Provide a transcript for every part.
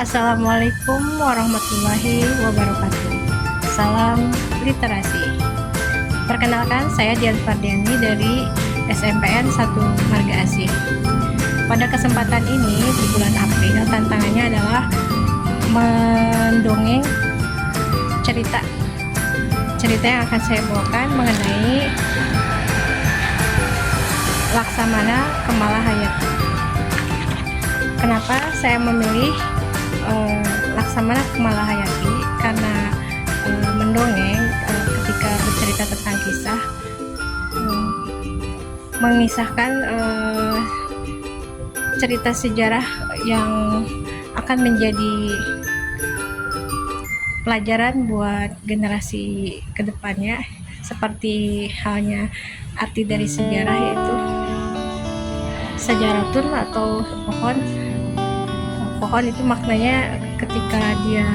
Assalamualaikum warahmatullahi wabarakatuh. Salam literasi. Perkenalkan, saya Dian Fardiani dari SMPN 1 Marga Asih. Pada kesempatan ini, di bulan April, tantangannya adalah mendongeng cerita yang akan saya bawakan mengenai Laksamana Kamala Hayati. Kenapa saya memilih Laksamana Kamala Hayati? Karena mendongeng ketika bercerita tentang kisah, mengisahkan cerita sejarah yang akan menjadi pelajaran buat generasi kedepannya, seperti halnya arti dari sejarah, yaitu sejaratun atau pohon itu maknanya ketika dia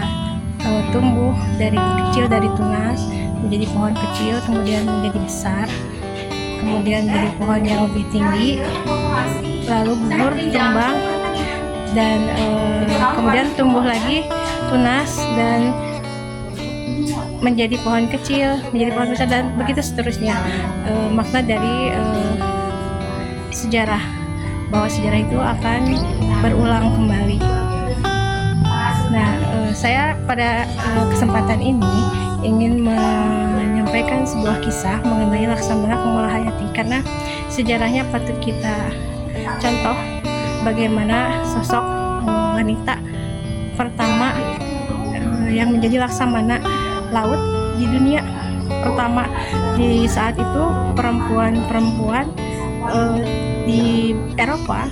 tumbuh dari kecil, dari tunas menjadi pohon kecil, kemudian menjadi besar, kemudian menjadi pohon yang lebih tinggi, lalu gugur, tumbang, dan kemudian tumbuh lagi, tunas, dan menjadi pohon kecil, menjadi pohon besar, dan begitu seterusnya. Makna dari sejarah, bahwa sejarah itu akan berulang kembali. Nah, saya pada kesempatan ini ingin menyampaikan sebuah kisah mengenai Laksamana Kamala Hayati, karena sejarahnya patut kita contoh bagaimana sosok wanita pertama yang menjadi laksamana laut di dunia. Pertama, di saat itu perempuan-perempuan di Eropa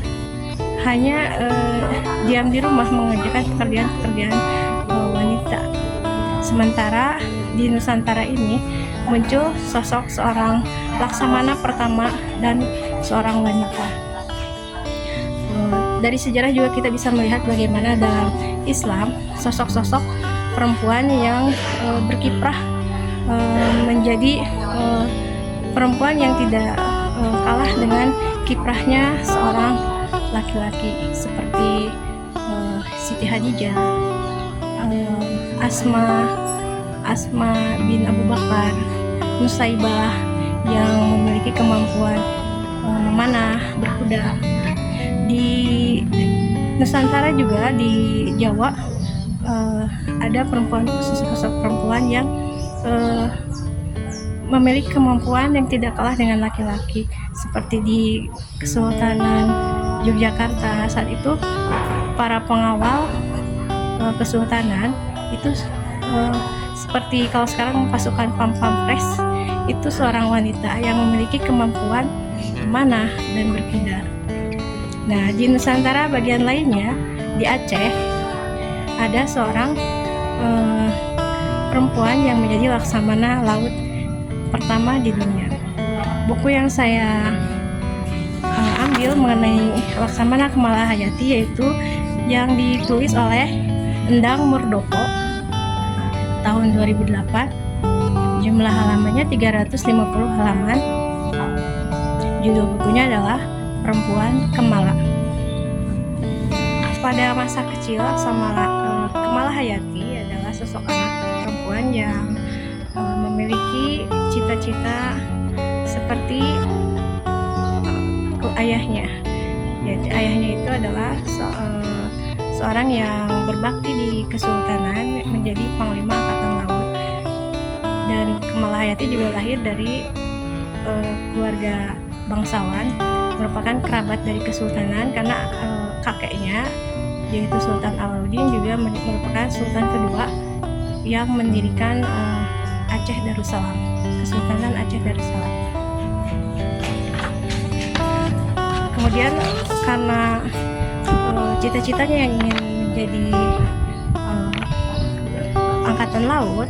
hanya diam di rumah mengerjakan pekerjaan-pekerjaan wanita. Sementara di Nusantara ini muncul sosok seorang laksamana pertama dan seorang wanita. Dari sejarah juga kita bisa melihat bagaimana dalam Islam sosok-sosok perempuan yang berkiprah menjadi perempuan yang tidak kalah dengan kiprahnya seorang laki-laki, seperti Siti Hadijah, Asma bin Abu Bakar, Nusaibah yang memiliki kemampuan memanah, berkuda. Di Nusantara juga, di Jawa, ada perempuan, sosok perempuan yang memiliki kemampuan yang tidak kalah dengan laki-laki, seperti di Kesultanan Yogyakarta. Saat itu para pengawal kesultanan itu seperti kalau sekarang pasukan Pampres, itu seorang wanita yang memiliki kemampuan memanah dan berkuda. Nah, di Nusantara bagian lainnya, di Aceh, ada seorang perempuan yang menjadi laksamana laut pertama di dunia. Buku yang saya ambil mengenai Laksamana Kamala Hayati yaitu yang ditulis oleh Endang Murdoko tahun 2008. Jumlah halamannya 350 halaman. Judul bukunya adalah Perempuan Kamala. Pada masa kecil, Kamala Hayati adalah sosok anak perempuan yang memiliki cita-cita seperti ayahnya. Yaitu ayahnya itu adalah seorang yang berbakti di kesultanan, menjadi panglima angkatan laut. Dan Kamala Hayati juga lahir dari keluarga bangsawan, merupakan kerabat dari kesultanan, karena kakeknya yaitu Sultan Alauddin juga merupakan sultan kedua yang mendirikan Aceh Darussalam, Kesultanan Aceh Darussalam. Kemudian karena cita-citanya yang ingin menjadi angkatan laut,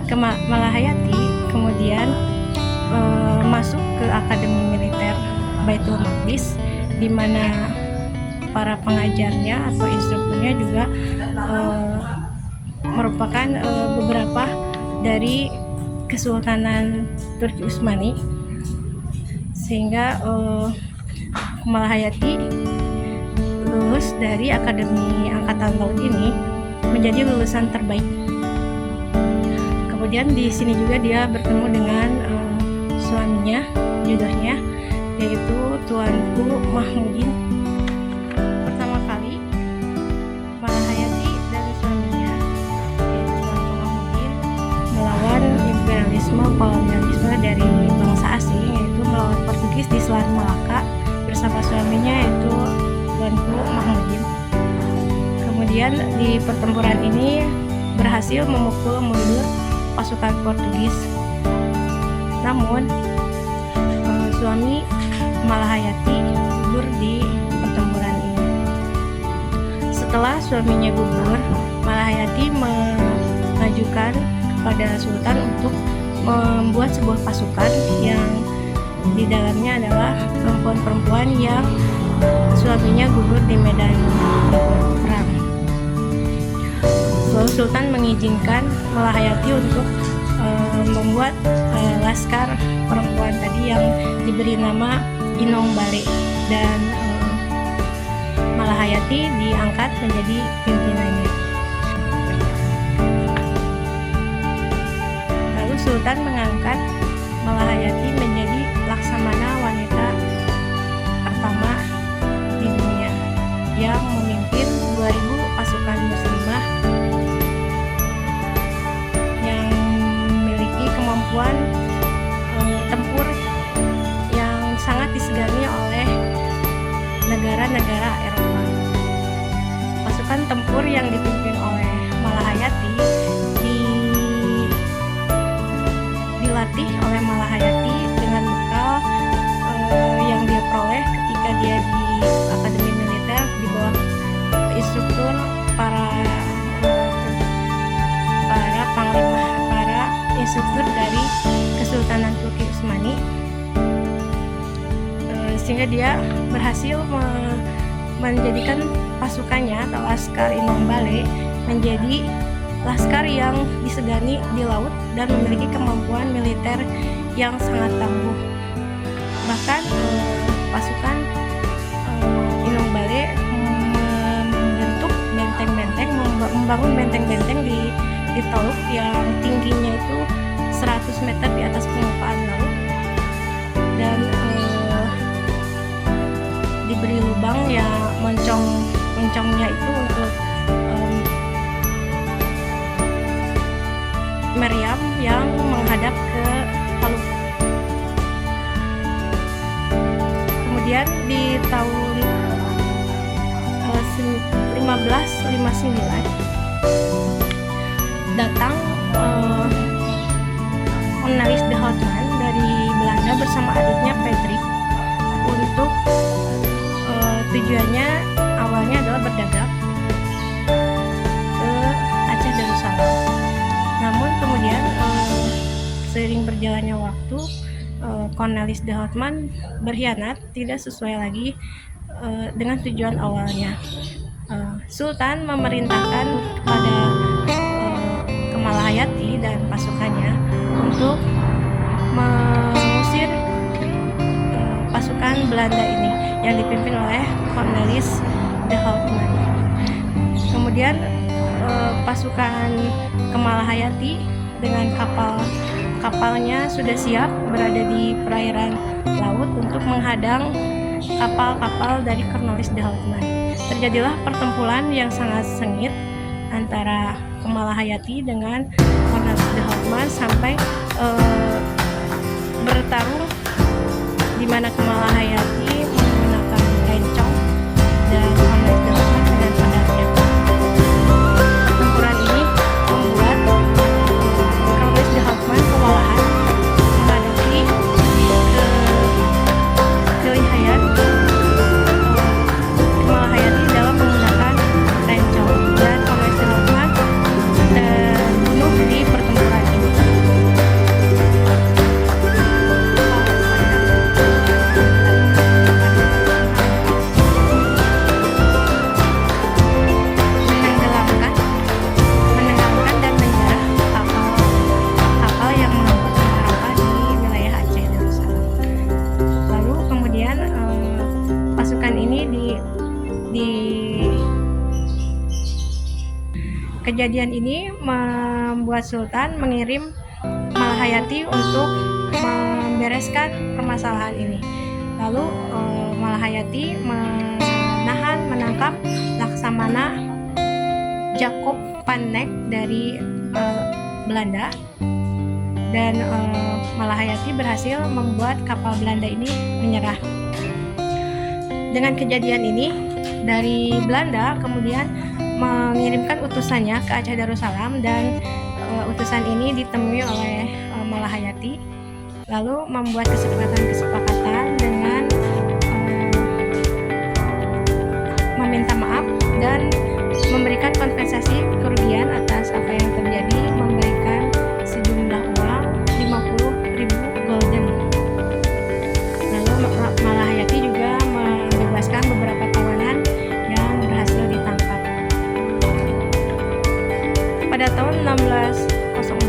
Kamala Hayati kemudian masuk ke Akademi Militer Baitul Maqdis, di mana para pengajarnya atau instrukturnya juga merupakan beberapa dari Kesultanan Turki Utsmani, sehingga Kamala Hayati lulus dari Akademi Angkatan Laut ini menjadi lulusan terbaik. Kemudian di sini juga dia bertemu dengan suaminya, jodohnya, yaitu Tuanku Mahmudin. Pertama kali Malahayati dan suaminya, yaitu Tuanku Mahmudin, melawan imperialisme kolonialisme dari bangsa asing, yaitu melawan Portugis di Selat Malaka bersama suaminya, yaitu Tuanku Mahmudin. Kemudian di pertempuran ini berhasil memukul mundur pasukan Portugis. Namun suami Malahayati gugur di pertempuran ini. Setelah suaminya gugur, Malahayati mengajukan kepada Sultan untuk membuat sebuah pasukan yang di dalamnya adalah perempuan-perempuan yang suaminya gugur di medan perang. Lalu Sultan mengizinkan Malahayati untuk membuat laskar perempuan tadi yang diberi nama Inong Bale, dan Malahayati diangkat menjadi pimpinannya. Lalu Sultan mengangkat Malahayati menjadi laksamana wanita pertama di dunia yang memimpin 2000 pasukan muslimah yang memiliki kemampuan tempur yang sangat disegani oleh negara-negara Eropa. Pasukan tempur yang dipimpin oleh Malahayati dilatih oleh Malahayati dengan bekal yang dia peroleh ketika dia di Akademi Militer di bawah instruktur para panglima, para instruktur dari Kesultanan Turki Utsmani, sehingga dia berhasil menjadikan pasukannya atau laskar Inong Bale menjadi laskar yang disegani di laut dan memiliki kemampuan militer yang sangat tangguh. Bahkan pasukan Inong Bale membentuk benteng-benteng, membangun benteng-benteng di Teluk yang tingginya itu 100 meter di atas permukaan laut, dan diberi lubang yang moncongnya itu untuk meriam yang menghadap ke Teluk. Kemudian di tahun 1559 datang Cornelis de Houtman dari Belanda bersama adiknya Patrick untuk tujuannya awalnya adalah berdagang ke Aceh Darussalam. Namun kemudian seiring berjalannya waktu, Cornelis de Houtman berkhianat, tidak sesuai lagi dengan tujuan awalnya. Sultan memerintahkan kepada Malahayati dan pasukannya untuk mengusir pasukan Belanda ini yang dipimpin oleh Cornelis de Houtman. Kemudian pasukan Malahayati dengan kapalnya sudah siap berada di perairan laut untuk menghadang kapal-kapal dari Cornelis de Houtman. Terjadilah pertempuran yang sangat sengit antara Malahayati dengan Cornelis de Houtman sampai bertarung, di mana Malahayati menggunakan rencong dan Cornelis de Houtman dengan pedangnya. Pertempuran ini membuat Cornelis de Houtman kewalahan menghadapi kelihayan Malahayati dalam menggunakan rencong, dan Cornelis de Houtman terbunuh di pertempuran ini. kejadian ini membuat Sultan mengirim Malahayati untuk membereskan permasalahan ini. Lalu Malahayati menangkap Laksamana Jacob van Neck dari Belanda, dan Malahayati berhasil membuat kapal Belanda ini menyerah. Dengan kejadian ini, dari Belanda kemudian mengirimkan utusannya ke Aceh Darussalam, dan utusan ini ditemui oleh Malahayati, lalu membuat kesepakatan dengan meminta maaf dan memberikan kompensasi kerugian atas apa yang terjadi, memberikan sejumlah uang 50.000 gulden. Lalu Malahayati juga membebaskan beberapa tawanan yang berhasil ditangkap. Pada tahun 1606,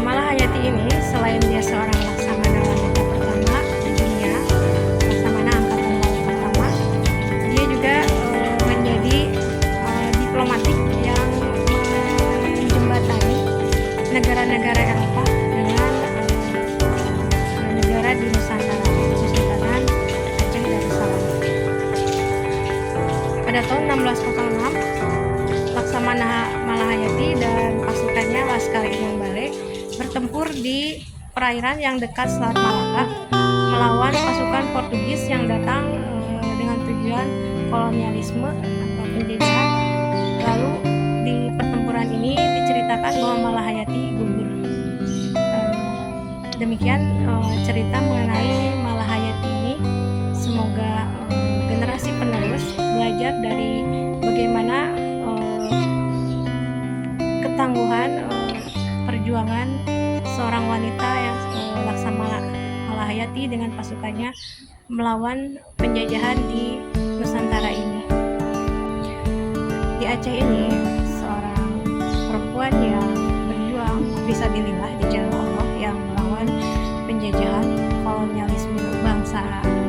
Malahayati ini selain dia seorang laksamana wanita pertama di dunia, laksamana angkatan laut pertama, dia juga menjadi diplomatik yang menjembatani negara-negara Eropa dengan negara di Nusantara, Kesultanan Aceh Darussalam. Pada tahun 1606, Laksamana Malahayati dan pasukannya Laskar Imam Bale bertempur di perairan yang dekat Selat Malaka melawan pasukan Portugis yang datang dengan tujuan kolonialisme atau penjajahan. Lalu di pertempuran ini diceritakan bahwa Malahayati gugur. Demikian cerita mengenai Malahayati ini. Semoga generasi penerus belajar dari bagaimana ketangguhan perjuangan seorang wanita yang Laksamana Malahayati dengan pasukannya melawan penjajahan di Nusantara ini. Di Aceh ini, seorang perempuan yang berjuang fisabilillah di jalan Allah yang melawan penjajahan kolonialisme bangsa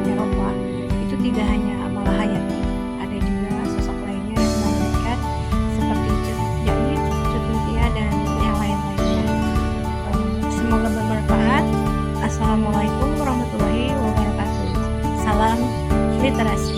Eropa, itu tidak hanya Malahayati, ada juga sosok lainnya yang mengangkat seperti Jaid, Cutuntia, dan yang lain-lainnya. Semoga bermanfaat. Assalamualaikum warahmatullahi wabarakatuh. Salam literasi.